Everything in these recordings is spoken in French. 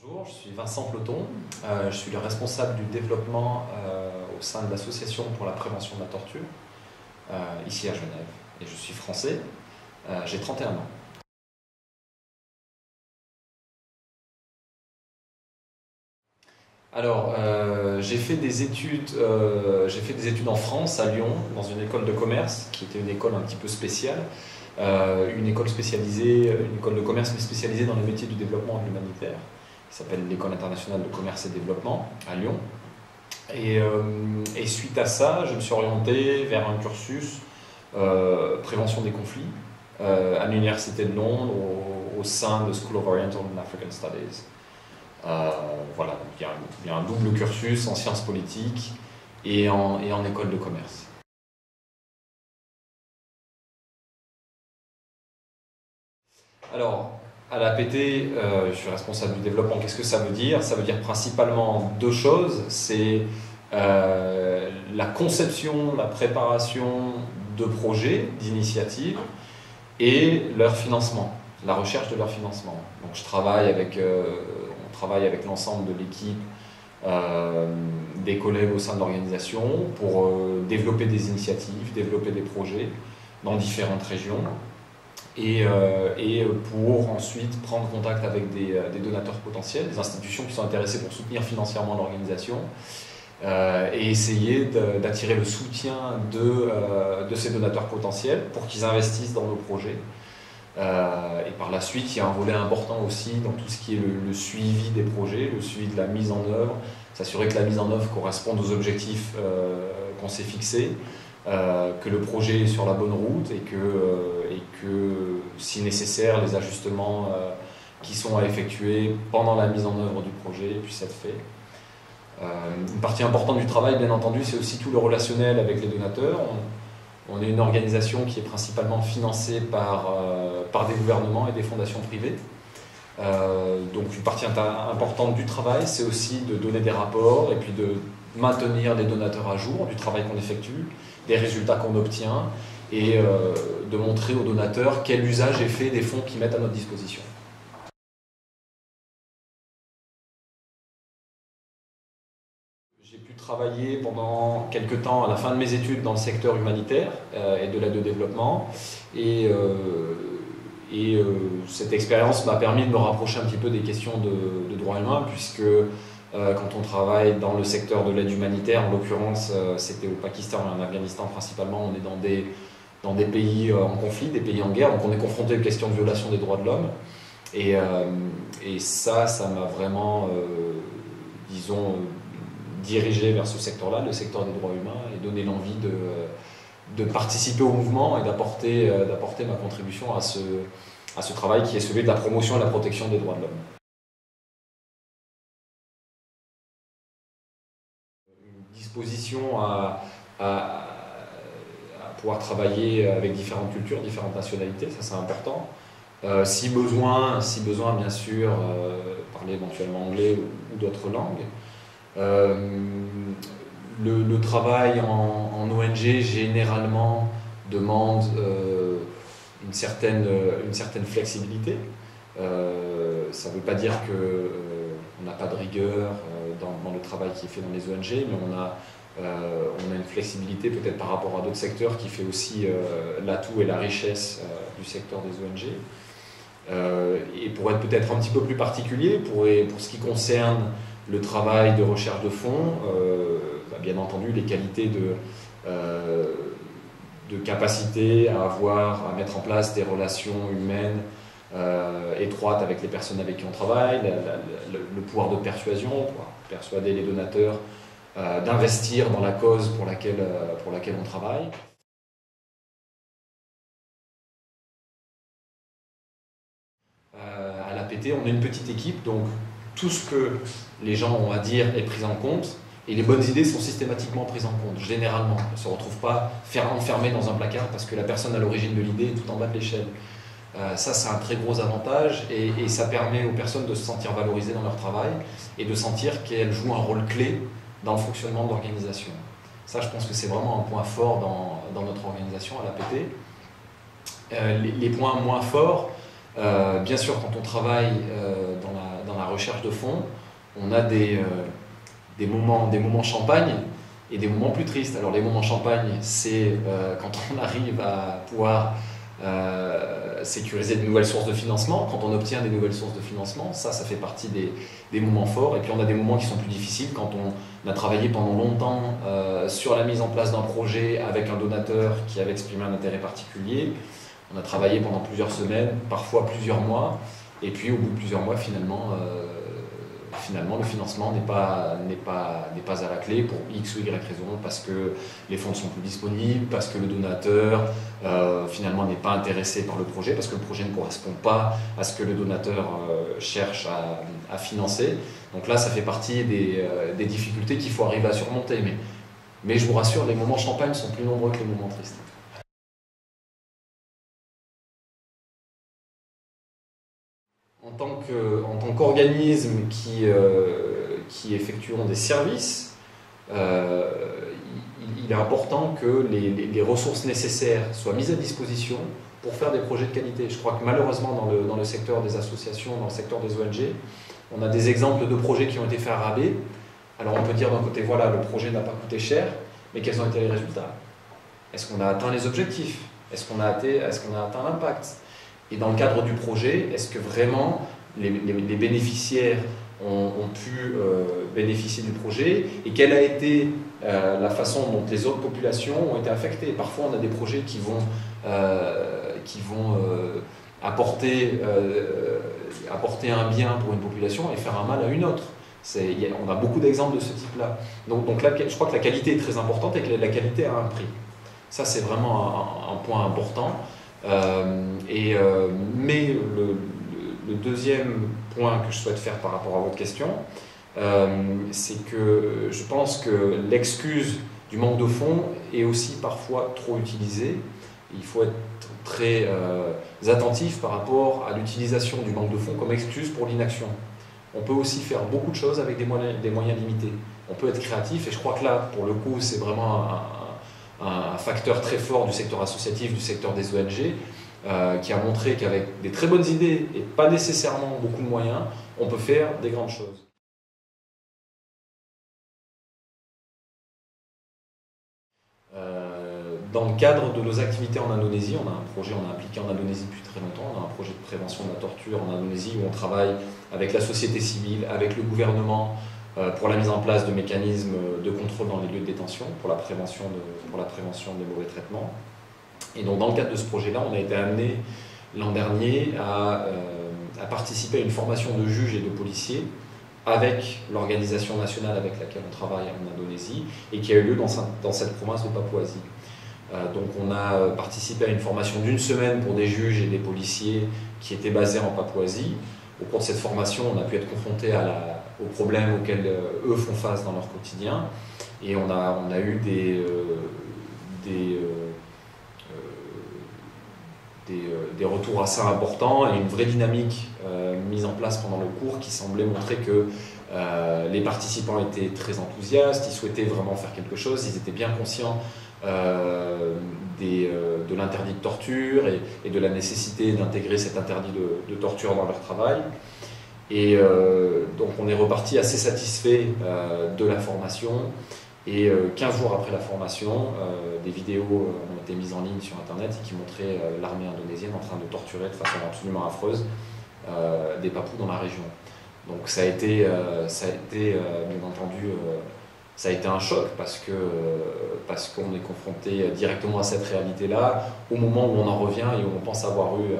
Bonjour, je suis Vincent Ploton, je suis le responsable du développement au sein de l'Association pour la prévention de la torture, ici à Genève. Et je suis français, j'ai 31 ans. Alors, j'ai fait des études en France, à Lyon, dans une école de commerce, qui était une école un petit peu spéciale, une école de commerce mais spécialisée dans les métiers du développement et de l'humanitaire, qui s'appelle l'École internationale de commerce et développement, à Lyon. Et suite à ça, je me suis orienté vers un cursus prévention des conflits à l'Université de Londres, au sein de School of Oriental and African Studies. Voilà, il y a un double cursus en sciences politiques et en école de commerce. Alors, à l'APT, je suis responsable du développement. Qu'est-ce que ça veut dire? Ça veut dire principalement deux choses. C'est la conception, la préparation de projets, d'initiatives et leur financement, la recherche de leur financement. Donc on travaille avec l'ensemble de l'équipe, des collègues au sein de l'organisation pour développer des initiatives, développer des projets dans différentes régions et pour ensuite prendre contact avec des donateurs potentiels, des institutions qui sont intéressées pour soutenir financièrement l'organisation et essayer d'attirer le soutien de ces donateurs potentiels pour qu'ils investissent dans nos projets. Et par la suite, il y a un volet important aussi dans tout ce qui est le suivi des projets, le suivi de la mise en œuvre, s'assurer que la mise en œuvre corresponde aux objectifs qu'on s'est fixés, que le projet est sur la bonne route et que si nécessaire, les ajustements qui sont à effectuer pendant la mise en œuvre du projet puissent être faits. Une partie importante du travail, bien entendu, c'est aussi tout le relationnel avec les donateurs. On est une organisation qui est principalement financée par des gouvernements et des fondations privées. Donc une partie importante du travail, c'est aussi de donner des rapports et puis de maintenir les donateurs à jour du travail qu'on effectue, des résultats qu'on obtient et de montrer aux donateurs quel usage est fait des fonds qu'ils mettent à notre disposition. J'ai pu travailler pendant quelques temps à la fin de mes études dans le secteur humanitaire et de l'aide au développement. Et cette expérience m'a permis de me rapprocher un petit peu des questions de droits humains, puisque quand on travaille dans le secteur de l'aide humanitaire, en l'occurrence c'était au Pakistan et en Afghanistan principalement, on est dans des pays en conflit, des pays en guerre, donc on est confronté aux questions de violation des droits de l'homme. Et ça m'a vraiment, disons, dirigé vers ce secteur-là, le secteur des droits humains, et donner l'envie de participer au mouvement et d'apporter ma contribution à ce travail qui est celui de la promotion et de la protection des droits de l'homme. Une disposition à pouvoir travailler avec différentes cultures, différentes nationalités, ça c'est important. Si besoin, bien sûr, parler éventuellement anglais ou d'autres langues. Le travail en ONG généralement demande une certaine flexibilité. Ça ne veut pas dire qu'on n'a pas de rigueur dans le travail qui est fait dans les ONG, mais on a une flexibilité peut-être par rapport à d'autres secteurs qui fait aussi l'atout et la richesse du secteur des ONG. Et pour être peut-être un petit peu plus particulier, pour ce qui concerne le travail de recherche de fonds, bien entendu les qualités de capacité à mettre en place des relations humaines étroites avec les personnes avec qui on travaille, le pouvoir de persuasion, pour persuader les donateurs d'investir dans la cause pour laquelle on travaille. À l'APT, on est une petite équipe, donc tout ce que les gens ont à dire est pris en compte et les bonnes idées sont systématiquement prises en compte, généralement. On ne se retrouve pas enfermé dans un placard parce que la personne à l'origine de l'idée est tout en bas de l'échelle. Ça, c'est un très gros avantage et ça permet aux personnes de se sentir valorisées dans leur travail et de sentir qu'elles jouent un rôle clé dans le fonctionnement de l'organisation. Ça, je pense que c'est vraiment un point fort dans notre organisation à l'APT. Les points moins forts, Bien sûr, quand on travaille dans la recherche de fonds, on a des moments champagne et des moments plus tristes. Alors les moments champagne, c'est quand on arrive à pouvoir sécuriser de nouvelles sources de financement, quand on obtient des nouvelles sources de financement, ça fait partie des moments forts. Et puis on a des moments qui sont plus difficiles quand on a travaillé pendant longtemps sur la mise en place d'un projet avec un donateur qui avait exprimé un intérêt particulier. On a travaillé pendant plusieurs semaines, parfois plusieurs mois, et puis au bout de plusieurs mois, finalement, le financement n'est pas à la clé pour X ou Y raison, parce que les fonds ne sont plus disponibles, parce que le donateur finalement n'est pas intéressé par le projet, parce que le projet ne correspond pas à ce que le donateur cherche à financer. Donc là, ça fait partie des difficultés qu'il faut arriver à surmonter. Mais je vous rassure, les moments champagne sont plus nombreux que les moments tristes. En tant qu'organisme qui effectuons des services, il est important que les ressources nécessaires soient mises à disposition pour faire des projets de qualité. Je crois que malheureusement dans le secteur des associations, dans le secteur des ONG, on a des exemples de projets qui ont été faits à rabais. Alors on peut dire d'un côté, voilà, le projet n'a pas coûté cher, mais quels ont été les résultats? Est-ce qu'on a atteint les objectifs? Est-ce qu'on a atteint l'impact? Et dans le cadre du projet, est-ce que vraiment les bénéficiaires ont pu bénéficier du projet? Et quelle a été la façon dont les autres populations ont été affectées? Parfois, on a des projets qui vont apporter un bien pour une population et faire un mal à une autre. On a beaucoup d'exemples de ce type-là. Donc là, je crois que la qualité est très importante et que la qualité a un prix. Ça, c'est vraiment un point important. Mais le deuxième point que je souhaite faire par rapport à votre question, c'est que je pense que l'excuse du manque de fonds est aussi parfois trop utilisée. Il faut être très attentif par rapport à l'utilisation du manque de fonds comme excuse pour l'inaction. On peut aussi faire beaucoup de choses avec des moyens limités. On peut être créatif, et je crois que là, pour le coup, c'est vraiment un facteur très fort du secteur associatif, du secteur des ONG, qui a montré qu'avec des très bonnes idées et pas nécessairement beaucoup de moyens, on peut faire des grandes choses. Dans le cadre de nos activités en Indonésie, on a un projet, on est impliqué en Indonésie depuis très longtemps, on a un projet de prévention de la torture en Indonésie où on travaille avec la société civile, avec le gouvernement, pour la mise en place de mécanismes de contrôle dans les lieux de détention, pour la prévention des mauvais traitements. Et donc dans le cadre de ce projet-là, on a été amené l'an dernier à participer à une formation de juges et de policiers avec l'organisation nationale avec laquelle on travaille en Indonésie et qui a eu lieu dans cette province de Papouasie. Donc on a participé à une formation d'une semaine pour des juges et des policiers qui étaient basés en Papouasie. Au cours de cette formation, on a pu être confronté aux problèmes auxquels eux font face dans leur quotidien. Et on a eu des retours assez importants et une vraie dynamique mise en place pendant le cours qui semblait montrer que les participants étaient très enthousiastes, ils souhaitaient vraiment faire quelque chose, ils étaient bien conscients de l'interdit de torture et de la nécessité d'intégrer cet interdit de torture dans leur travail. Et donc on est reparti assez satisfait de la formation. Et 15 jours après la formation, des vidéos ont été mises en ligne sur Internet et qui montraient l'armée indonésienne en train de torturer de façon absolument affreuse des Papous dans la région. Donc ça a été bien entendu, ça a été un choc parce qu'on est confronté directement à cette réalité-là au moment où on en revient et où on pense avoir eu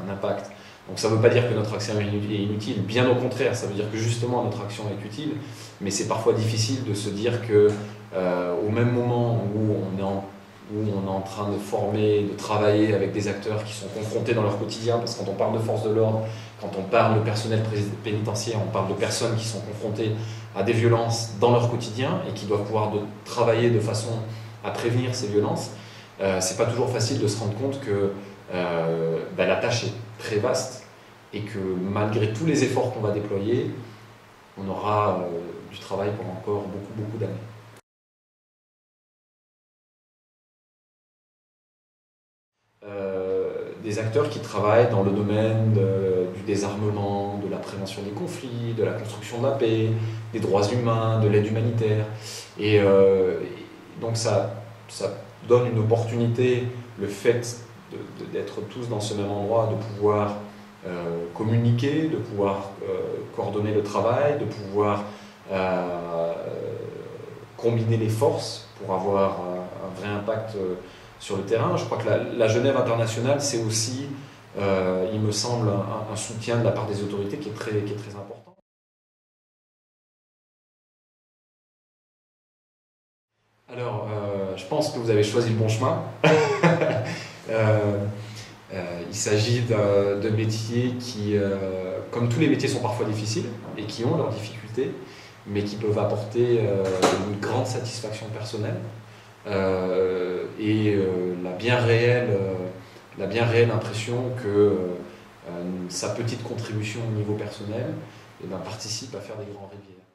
un impact. Donc ça ne veut pas dire que notre action est inutile, bien au contraire, ça veut dire que justement notre action est utile, mais c'est parfois difficile de se dire que au même moment où on est en train de former, de travailler avec des acteurs qui sont confrontés dans leur quotidien, parce que quand on parle de force de l'ordre, quand on parle de personnel pénitentiaire, on parle de personnes qui sont confrontées à des violences dans leur quotidien et qui doivent pouvoir travailler de façon à prévenir ces violences. C'est pas toujours facile de se rendre compte que la tâche est très vaste et que malgré tous les efforts qu'on va déployer, on aura du travail pour encore beaucoup d'années. des acteurs qui travaillent dans le domaine du désarmement, de la prévention des conflits, de la construction de la paix, des droits humains, de l'aide humanitaire. Et donc ça donne une opportunité, le fait d'être tous dans ce même endroit, de pouvoir communiquer, de pouvoir coordonner le travail, de pouvoir combiner les forces pour avoir un vrai impact sur le terrain. Je crois que la Genève internationale, c'est aussi, il me semble, un soutien de la part des autorités qui est très important. Alors, je pense que vous avez choisi le bon chemin. Il s'agit de métiers qui, comme tous les métiers, sont parfois difficiles et qui ont leurs difficultés, mais qui peuvent apporter une grande satisfaction personnelle et la bien réelle impression que sa petite contribution au niveau personnel participe à faire des grands rivières.